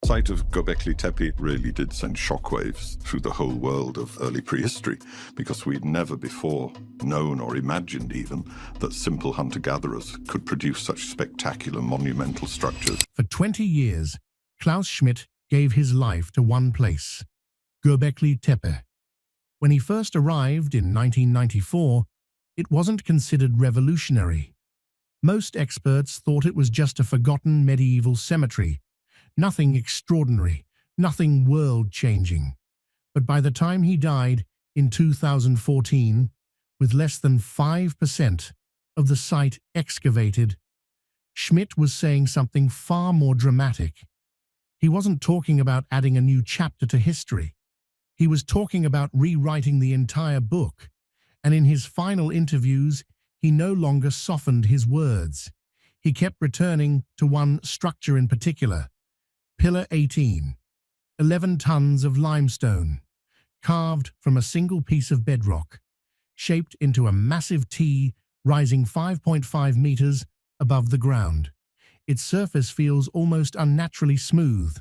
The sight of Göbekli Tepe really did send shockwaves through the whole world of early prehistory, because we'd never before known or imagined even that simple hunter-gatherers could produce such spectacular monumental structures. For 20 years, Klaus Schmidt gave his life to one place, Göbekli Tepe. When he first arrived in 1994, it wasn't considered revolutionary. Most experts thought it was just a forgotten medieval cemetery. Nothing extraordinary, nothing world-changing. But by the time he died in 2014, with less than 5% of the site excavated, Schmidt was saying something far more dramatic. He wasn't talking about adding a new chapter to history. He was talking about rewriting the entire book. And in his final interviews, he no longer softened his words. He kept returning to one structure in particular. Pillar 18, 11 tons of limestone, carved from a single piece of bedrock, shaped into a massive T rising 5.5 meters above the ground. Its surface feels almost unnaturally smooth.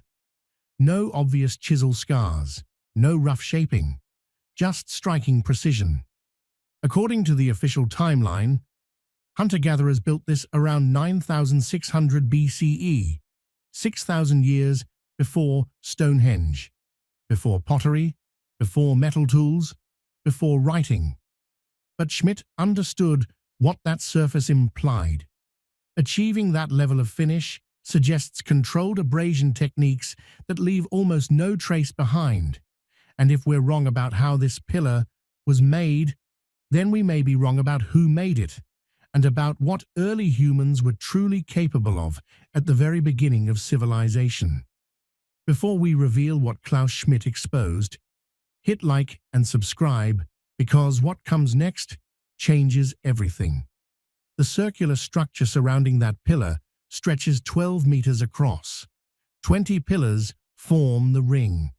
No obvious chisel scars, no rough shaping, just striking precision. According to the official timeline, hunter-gatherers built this around 9,600 BCE, 6,000 years before Stonehenge, before pottery, before metal tools, before writing. But Schmidt understood what that surface implied. Achieving that level of finish suggests controlled abrasion techniques that leave almost no trace behind. And if we're wrong about how this pillar was made, then we may be wrong about who made it, and about what early humans were truly capable of at the very beginning of civilization. Before we reveal what Klaus Schmidt exposed, hit like and subscribe, because what comes next changes everything. The circular structure surrounding that pillar stretches 12 meters across. 20 pillars form the ring,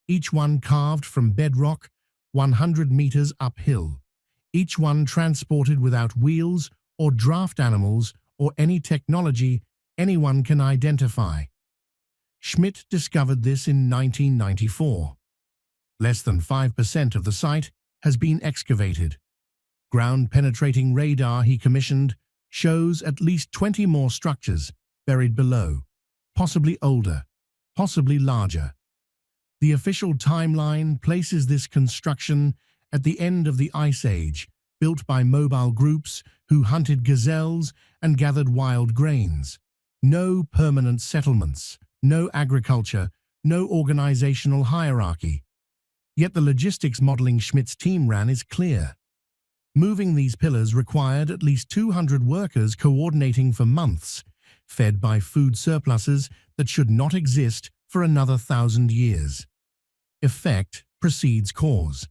each one carved from bedrock 100 meters uphill, each one transported without wheels or draft animals or any technology anyone can identify. Schmidt discovered this in 1994. Less than 5% of the site has been excavated. Ground-penetrating radar he commissioned shows at least 20 more structures buried below, possibly older, possibly larger. The official timeline places this construction at the end of the Ice Age, built by mobile groups who hunted gazelles and gathered wild grains. No permanent settlements, no agriculture, no organizational hierarchy. Yet the logistics modeling Schmidt's team ran is clear. Moving these pillars required at least 200 workers coordinating for months, fed by food surpluses that should not exist for another 1,000 years. Effect precedes cause.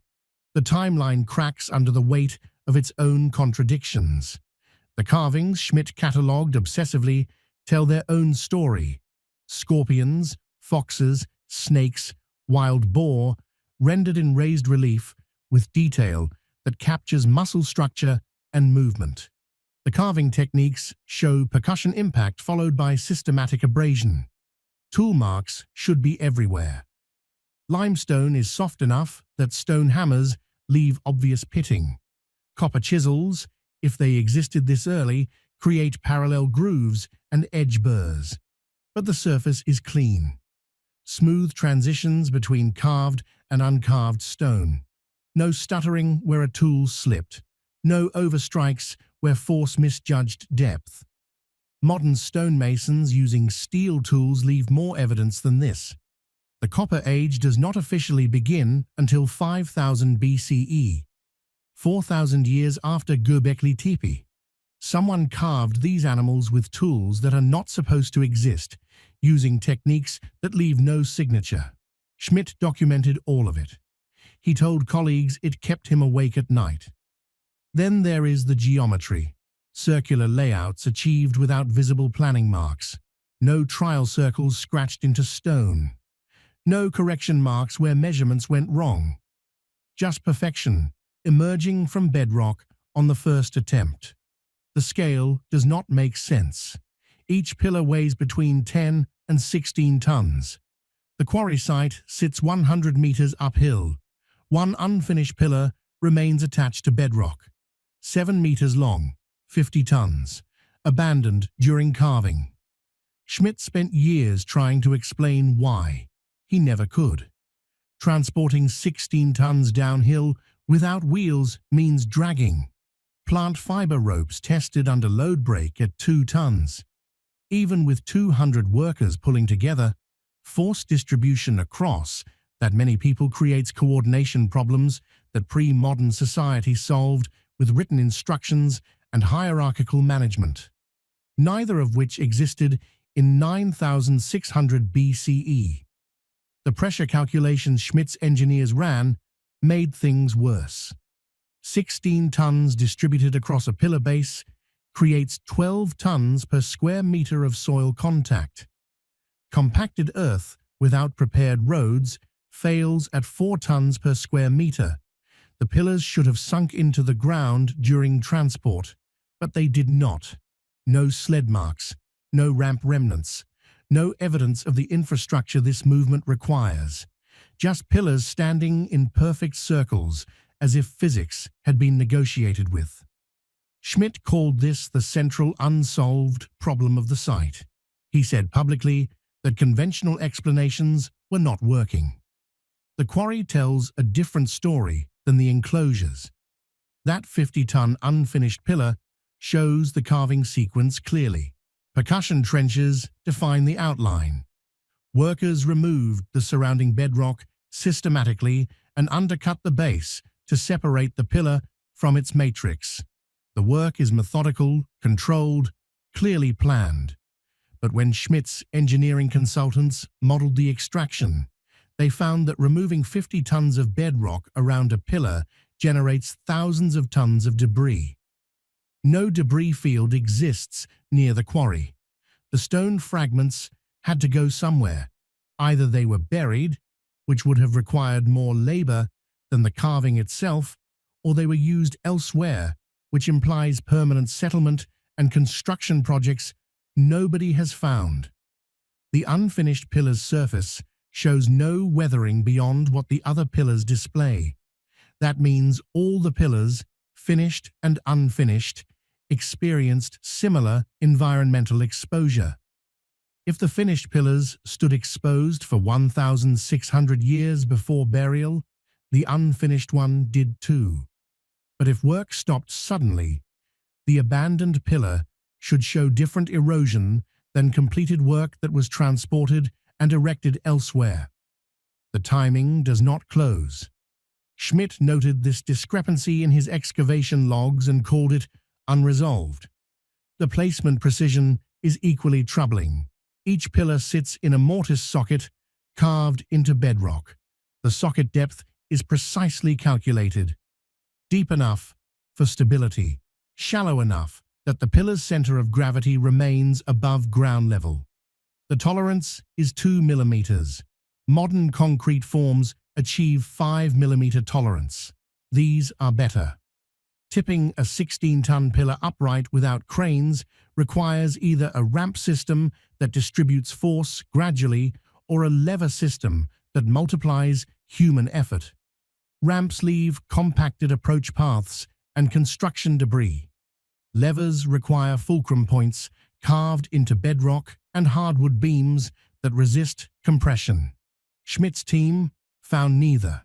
The timeline cracks under the weight of its own contradictions. The carvings Schmidt catalogued obsessively tell their own story. Scorpions, foxes, snakes, wild boar, rendered in raised relief with detail that captures muscle structure and movement. The carving techniques show percussion impact followed by systematic abrasion. Tool marks should be everywhere. Limestone is soft enough that stone hammers leave obvious pitting. Copper chisels, if they existed this early, create parallel grooves and edge burrs. But the surface is clean. Smooth transitions between carved and uncarved stone. No stuttering where a tool slipped. No overstrikes where force misjudged depth. Modern stonemasons using steel tools leave more evidence than this. The Copper Age does not officially begin until 5000 BCE, 4,000 years after Göbekli Tepe. Someone carved these animals with tools that are not supposed to exist, using techniques that leave no signature. Schmidt documented all of it. He told colleagues it kept him awake at night. Then there is the geometry, circular layouts achieved without visible planning marks, no trial circles scratched into stone, no correction marks where measurements went wrong. Just perfection, emerging from bedrock on the first attempt. The scale does not make sense. Each pillar weighs between 10 and 16 tons. The quarry site sits 100 meters uphill. One unfinished pillar remains attached to bedrock. 7 meters long, 50 tons, abandoned during carving. Schmidt spent years trying to explain why. He never could. Transporting 16 tons downhill without wheels means dragging. Plant fiber ropes tested under load brake at 2 tons. Even with 200 workers pulling together, force distribution across that many people creates coordination problems that pre-modern society solved with written instructions and hierarchical management, neither of which existed in 9600 BCE. The pressure calculations Schmidt's engineers ran made things worse. 16 tons distributed across a pillar base creates 12 tons per square meter of soil contact. Compacted earth without prepared roads fails at 4 tons per square meter. The pillars should have sunk into the ground during transport, but they did not. No sled marks, no ramp remnants, no evidence of the infrastructure this movement requires. Just pillars standing in perfect circles, as if physics had been negotiated with. Schmidt called this the central unsolved problem of the site. He said publicly that conventional explanations were not working. The quarry tells a different story than the enclosures. That 50-ton unfinished pillar shows the carving sequence clearly. Percussion trenches define the outline. Workers removed the surrounding bedrock systematically and undercut the base to separate the pillar from its matrix. The work is methodical, controlled, clearly planned. But when Schmidt's engineering consultants modeled the extraction, they found that removing 50 tons of bedrock around a pillar generates thousands of tons of debris. No debris field exists near the quarry. The stone fragments had to go somewhere. Either they were buried, which would have required more labor than the carving itself, or they were used elsewhere, which implies permanent settlement and construction projects nobody has found. The unfinished pillar's surface shows no weathering beyond what the other pillars display. That means all the pillars, finished and unfinished, experienced similar environmental exposure. If the finished pillars stood exposed for 1,600 years before burial, the unfinished one did too. But if work stopped suddenly, the abandoned pillar should show different erosion than completed work that was transported and erected elsewhere. The timing does not close. Schmidt noted this discrepancy in his excavation logs and called it unresolved. The placement precision is equally troubling. Each pillar sits in a mortise socket carved into bedrock. The socket depth is precisely calculated. Deep enough for stability, shallow enough that the pillar's center of gravity remains above ground level. The tolerance is 2 millimeters. Modern concrete forms achieve 5 millimeter tolerance. These are better. Tipping a 16-ton pillar upright without cranes requires either a ramp system that distributes force gradually or a lever system that multiplies human effort. Ramps leave compacted approach paths and construction debris. Levers require fulcrum points carved into bedrock and hardwood beams that resist compression. Schmidt's team found neither.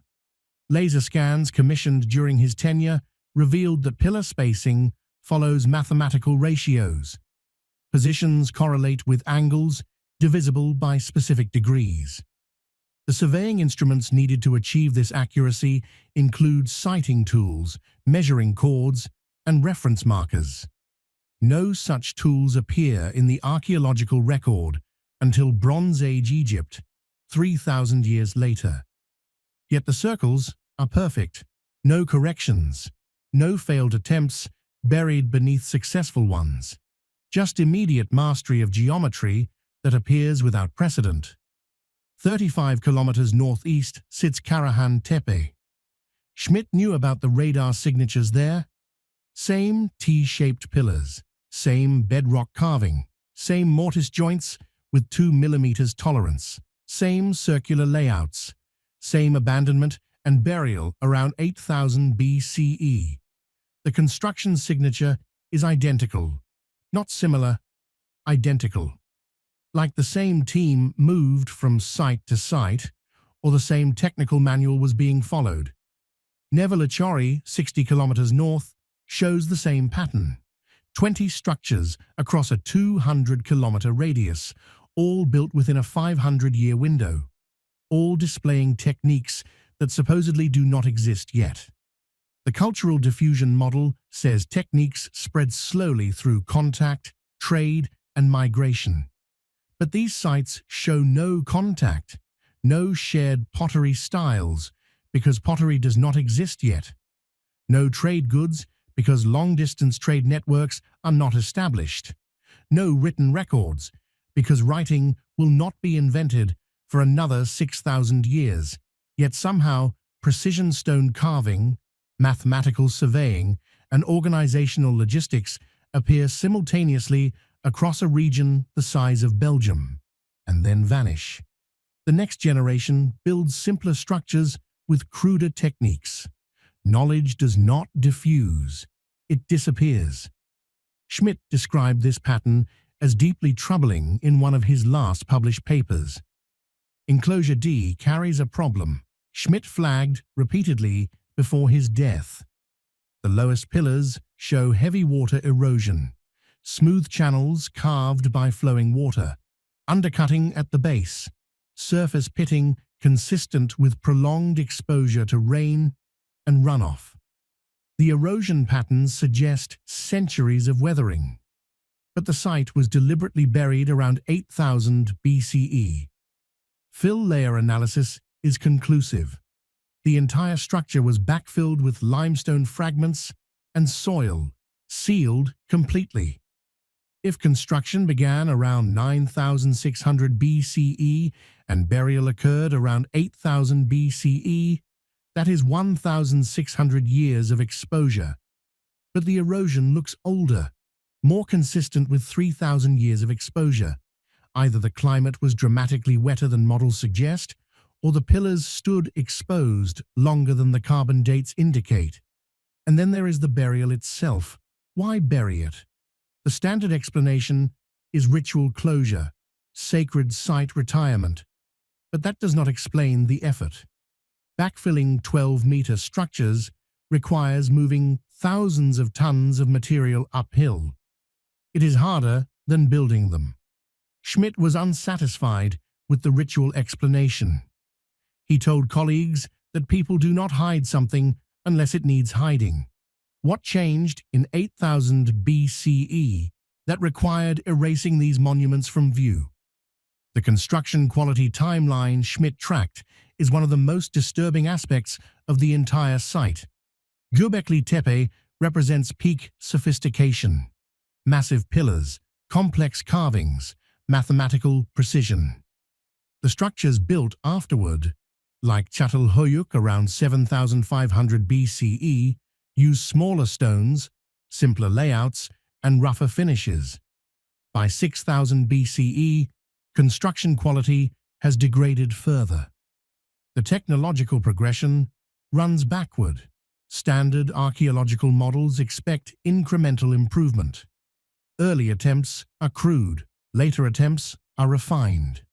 Laser scans commissioned during his tenure revealed that pillar spacing follows mathematical ratios. Positions correlate with angles divisible by specific degrees. The surveying instruments needed to achieve this accuracy include sighting tools, measuring cords, and reference markers. No such tools appear in the archaeological record until Bronze Age Egypt, 3,000 years later. Yet the circles are perfect. No corrections, no failed attempts buried beneath successful ones. Just immediate mastery of geometry that appears without precedent. 35 kilometers northeast sits Karahan Tepe. Schmidt knew about the radar signatures there. Same T-shaped pillars, same bedrock carving, same mortise joints with 2 millimeters tolerance, same circular layouts, same abandonment and burial around 8000 BCE. The construction signature is identical, not similar, identical. Like the same team moved from site to site, or the same technical manual was being followed. Nevelachori, 60 kilometers north, shows the same pattern. 20 structures across a 200-kilometer radius, all built within a 500-year window, all displaying techniques that supposedly do not exist yet. The cultural diffusion model says techniques spread slowly through contact, trade, and migration. But these sites show no contact, no shared pottery styles, because pottery does not exist yet. No trade goods, because long-distance trade networks are not established. No written records, because writing will not be invented for another 6,000 years. Yet somehow, precision stone carving, mathematical surveying, and organizational logistics appear simultaneously across a region the size of Belgium, and then vanish. The next generation builds simpler structures with cruder techniques. Knowledge does not diffuse, it disappears. Schmidt described this pattern as deeply troubling in one of his last published papers. Enclosure D carries a problem, Schmidt flagged repeatedly before his death. The lowest pillars show heavy water erosion, smooth channels carved by flowing water, undercutting at the base, surface pitting consistent with prolonged exposure to rain and runoff. The erosion patterns suggest centuries of weathering, but the site was deliberately buried around 8000 BCE. Fill layer analysis is conclusive. The entire structure was backfilled with limestone fragments and soil, sealed completely. If construction began around 9600 BCE and burial occurred around 8000 BCE, that is 1,600 years of exposure. But the erosion looks older, more consistent with 3,000 years of exposure. Either the climate was dramatically wetter than models suggest, or the pillars stood exposed longer than the carbon dates indicate. And then there is the burial itself. Why bury it? The standard explanation is ritual closure, sacred site retirement. But that does not explain the effort. Backfilling 12-meter structures requires moving thousands of tons of material uphill. It is harder than building them. Schmidt was unsatisfied with the ritual explanation. He told colleagues that people do not hide something unless it needs hiding. What changed in 8000 BCE that required erasing these monuments from view? The construction quality timeline Schmidt tracked is one of the most disturbing aspects of the entire site. Göbekli Tepe represents peak sophistication. Massive pillars, complex carvings, mathematical precision. The structures built afterward, like Çatalhöyük around 7500 BCE, use smaller stones, simpler layouts, and rougher finishes. By 6000 BCE, construction quality has degraded further. The technological progression runs backward. Standard archaeological models expect incremental improvement. Early attempts are crude, later attempts are refined.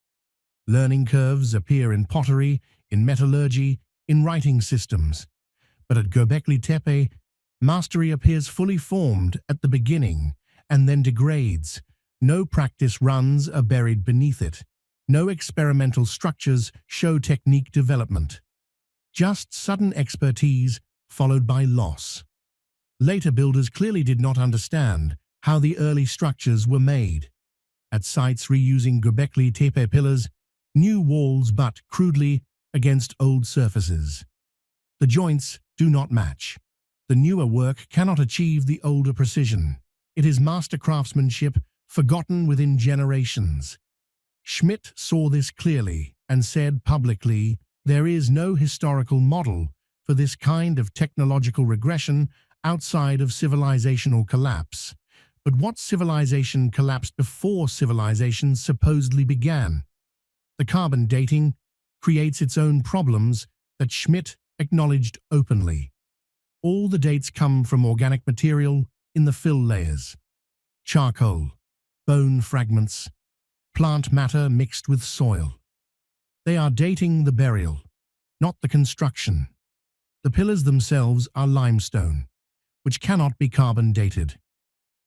Learning curves appear in pottery, in metallurgy, in writing systems. But at Göbekli Tepe, mastery appears fully formed at the beginning and then degrades. No practice runs are buried beneath it. No experimental structures show technique development. Just sudden expertise followed by loss. Later builders clearly did not understand how the early structures were made. At sites reusing Göbekli Tepe pillars, new walls butt crudely against old surfaces. The joints do not match. The newer work cannot achieve the older precision. It is master craftsmanship forgotten within generations. Schmidt saw this clearly and said publicly, "There is no historical model for this kind of technological regression outside of civilizational collapse." But what civilization collapsed before civilization supposedly began? The carbon dating creates its own problems that Schmidt acknowledged openly. All the dates come from organic material in the fill layers: charcoal, bone fragments, plant matter mixed with soil. They are dating the burial, not the construction. The pillars themselves are limestone, which cannot be carbon dated.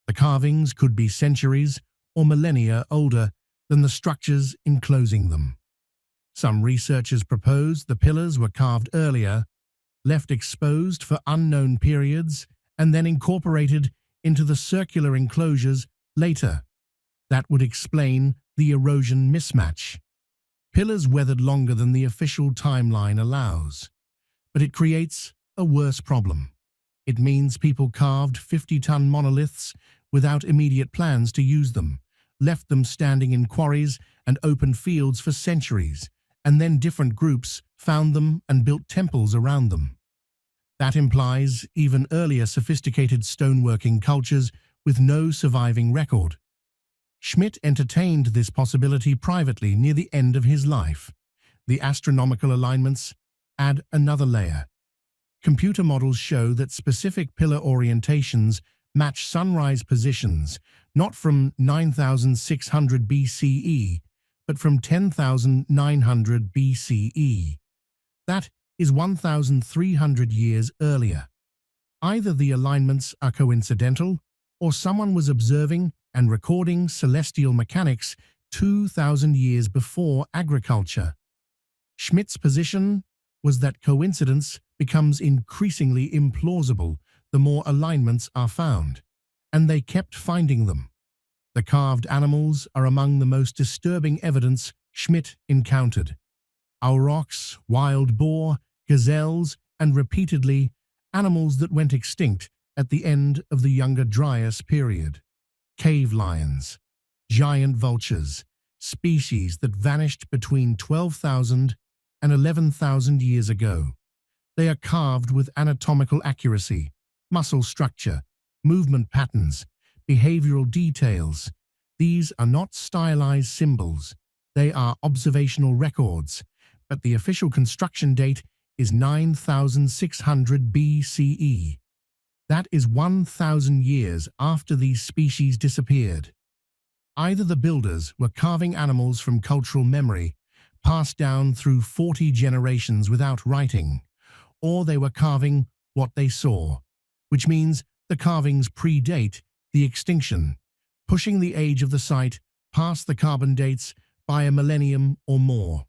The carvings could be centuries or millennia older than the structures enclosing them. Some researchers propose the pillars were carved earlier, left exposed for unknown periods, and then incorporated into the circular enclosures later. That would explain the erosion mismatch. Pillars weathered longer than the official timeline allows. But it creates a worse problem. It means people carved 50-ton monoliths without immediate plans to use them, left them standing in quarries and open fields for centuries, and then different groups found them and built temples around them. That implies even earlier sophisticated stoneworking cultures with no surviving record. Schmidt entertained this possibility privately near the end of his life. The astronomical alignments add another layer. Computer models show that specific pillar orientations match sunrise positions, not from 9,600 BCE, but from 10,900 BCE. That is 1,300 years earlier. Either the alignments are coincidental, or someone was observing and recording celestial mechanics 2,000 years before agriculture. Schmidt's position was that coincidence becomes increasingly implausible the more alignments are found, and they kept finding them. The carved animals are among the most disturbing evidence Schmidt encountered. Aurochs, wild boar, gazelles, and repeatedly animals that went extinct at the end of the Younger Dryas period. Cave lions, giant vultures, species that vanished between 12,000 and 11,000 years ago. They are carved with anatomical accuracy, muscle structure, movement patterns, behavioral details. These are not stylized symbols. They are observational records, but the official construction date is 9,600 BCE. That is 1,000 years after these species disappeared. Either the builders were carving animals from cultural memory, passed down through 40 generations without writing, or they were carving what they saw, which means the carvings predate the extinction, pushing the age of the site past the carbon dates by a millennium or more.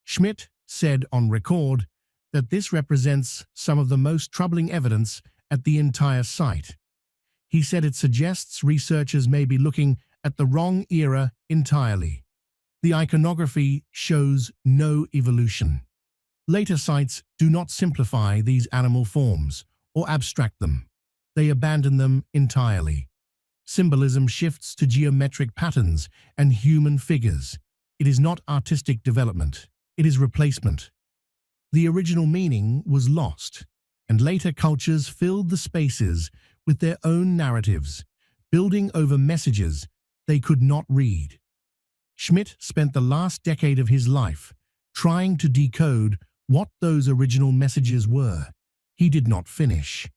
Schmidt said on record that this represents some of the most troubling evidence at the entire site. He said it suggests researchers may be looking at the wrong era entirely. The iconography shows no evolution. Later sites do not simplify these animal forms or abstract them. They abandon them entirely. Symbolism shifts to geometric patterns and human figures. It is not artistic development. It is replacement. The original meaning was lost, and later cultures filled the spaces with their own narratives, building over messages they could not read. Schmidt spent the last decade of his life trying to decode what those original messages were. He did not finish.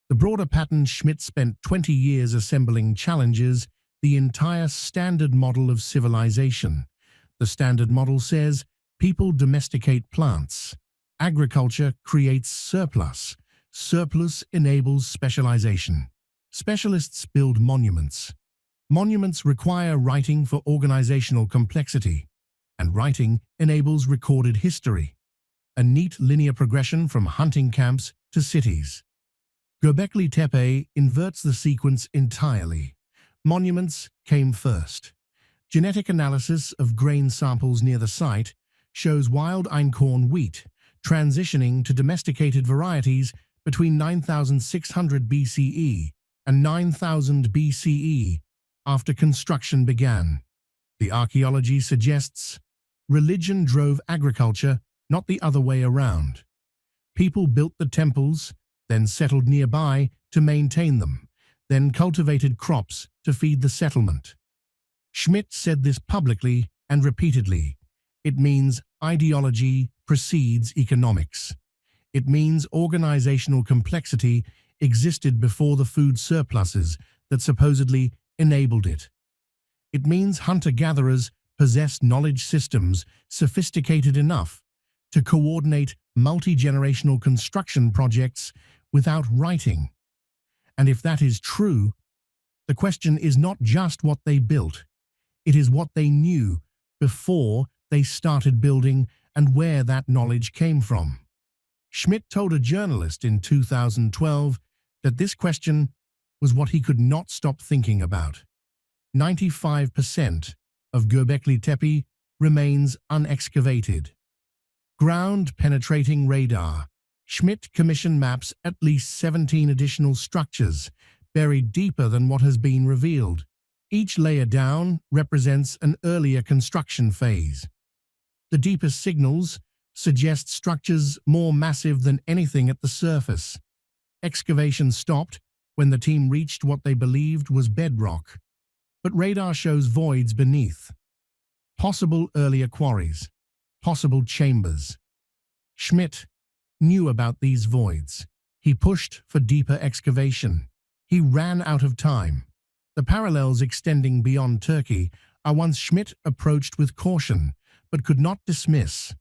The broader pattern Schmidt spent 20 years assembling challenges the entire standard model of civilization. The standard model says people domesticate plants. Agriculture creates surplus. Surplus enables specialization. Specialists build monuments. Monuments require writing for organizational complexity, and writing enables recorded history. A neat linear progression from hunting camps to cities. Göbekli Tepe inverts the sequence entirely. Monuments came first. Genetic analysis of grain samples near the site shows wild einkorn wheat transitioning to domesticated varieties between 9,600 BCE and 9,000 BCE after construction began. The archaeology suggests religion drove agriculture, not the other way around. People built the temples, then settled nearby to maintain them, then cultivated crops to feed the settlement. Schmidt said this publicly and repeatedly. It means ideology precedes economics. It means organizational complexity existed before the food surpluses that supposedly enabled it. It means hunter-gatherers possessed knowledge systems sophisticated enough to coordinate multi-generational construction projects without writing. And if that is true, the question is not just what they built, it is what they knew before they started building and where that knowledge came from. Schmidt told a journalist in 2012 that this question was what he could not stop thinking about. 95% of Göbekli Tepe remains unexcavated. Ground-penetrating radar. Schmidt commissioned maps at least 17 additional structures buried deeper than what has been revealed. Each layer down represents an earlier construction phase. The deepest signals suggest structures more massive than anything at the surface. Excavation stopped when the team reached what they believed was bedrock, but radar shows voids beneath. Possible earlier quarries, possible chambers. Schmidt knew about these voids. He pushed for deeper excavation. He ran out of time. The parallels extending beyond Turkey are ones Schmidt approached with caution, but could not dismiss.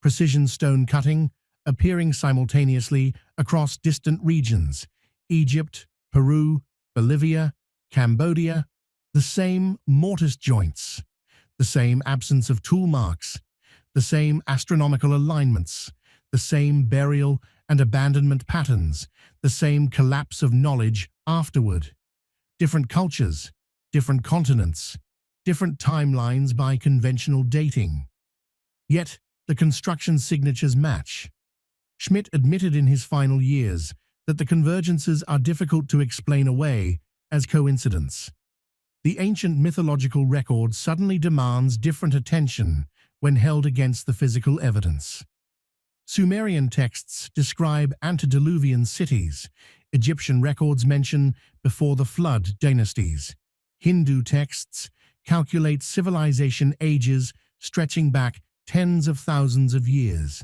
Precision stone cutting appearing simultaneously across distant regions, Egypt, Peru, Bolivia, Cambodia, the same mortise joints, the same absence of tool marks, the same astronomical alignments, the same burial and abandonment patterns, the same collapse of knowledge afterward. Different cultures, different continents, different timelines by conventional dating. Yet, the construction signatures match. Schmidt admitted in his final years that the convergences are difficult to explain away as coincidence. The ancient mythological record suddenly demands different attention when held against the physical evidence. Sumerian texts describe antediluvian cities. Egyptian records mention before the flood dynasties. Hindu texts calculate civilization ages stretching back tens of thousands of years.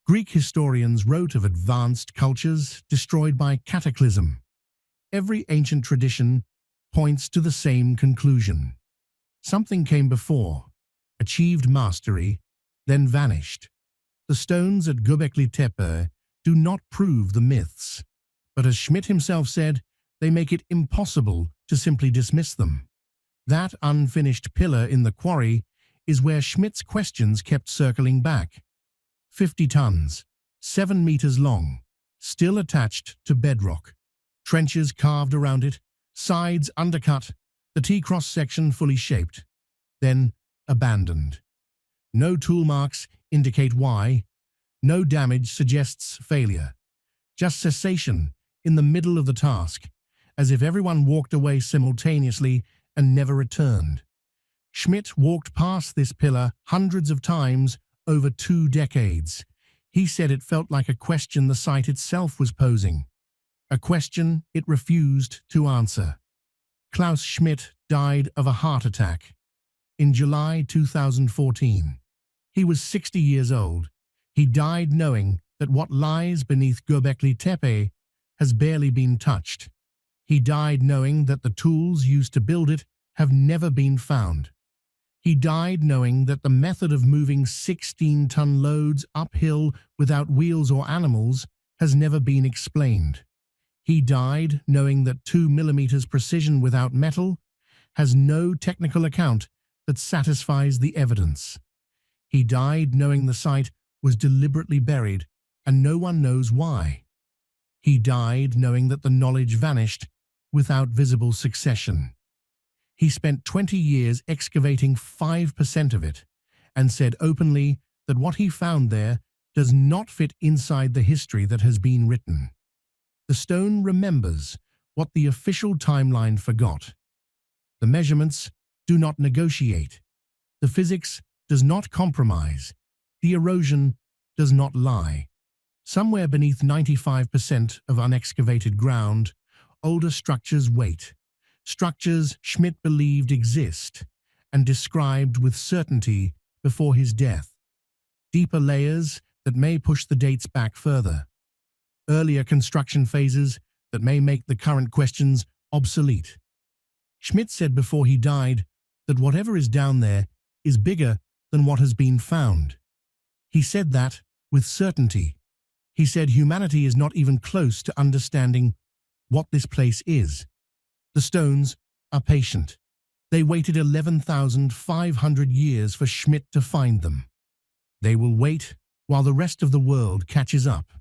Greek historians wrote of advanced cultures destroyed by cataclysm. Every ancient tradition points to the same conclusion. Something came before, achieved mastery, then vanished. The stones at Göbekli Tepe do not prove the myths, but as Schmidt himself said, they make it impossible to simply dismiss them. That unfinished pillar in the quarry is where Schmidt's questions kept circling back. 50 tons, 7 meters long, still attached to bedrock. Trenches carved around it, sides undercut, the T-cross section fully shaped, then abandoned. No tool marks indicate why, no damage suggests failure, just cessation in the middle of the task, as if everyone walked away simultaneously and never returned. Schmidt walked past this pillar hundreds of times over 2 decades. He said it felt like a question the site itself was posing, a question it refused to answer. Klaus Schmidt died of a heart attack in July 2014. He was 60 years old. He died knowing that what lies beneath Göbekli Tepe has barely been touched. He died knowing that the tools used to build it have never been found. He died knowing that the method of moving 16-ton loads uphill without wheels or animals has never been explained. He died knowing that 2 millimeters precision without metal has no technical account that satisfies the evidence. He died knowing the site was deliberately buried and no one knows why. He died knowing that the knowledge vanished without visible succession. He spent 20 years excavating 5% of it and said openly that what he found there does not fit inside the history that has been written. The stone remembers what the official timeline forgot. The measurements do not negotiate. The physics does not compromise. The erosion does not lie. Somewhere beneath 95% of unexcavated ground, older structures wait. Structures Schmidt believed exist and described with certainty before his death. Deeper layers that may push the dates back further. Earlier construction phases that may make the current questions obsolete. Schmidt said before he died that whatever is down there is bigger than what has been found. He said that with certainty. He said humanity is not even close to understanding what this place is. The stones are patient. They waited 11,500 years for Schmidt to find them. They will wait while the rest of the world catches up.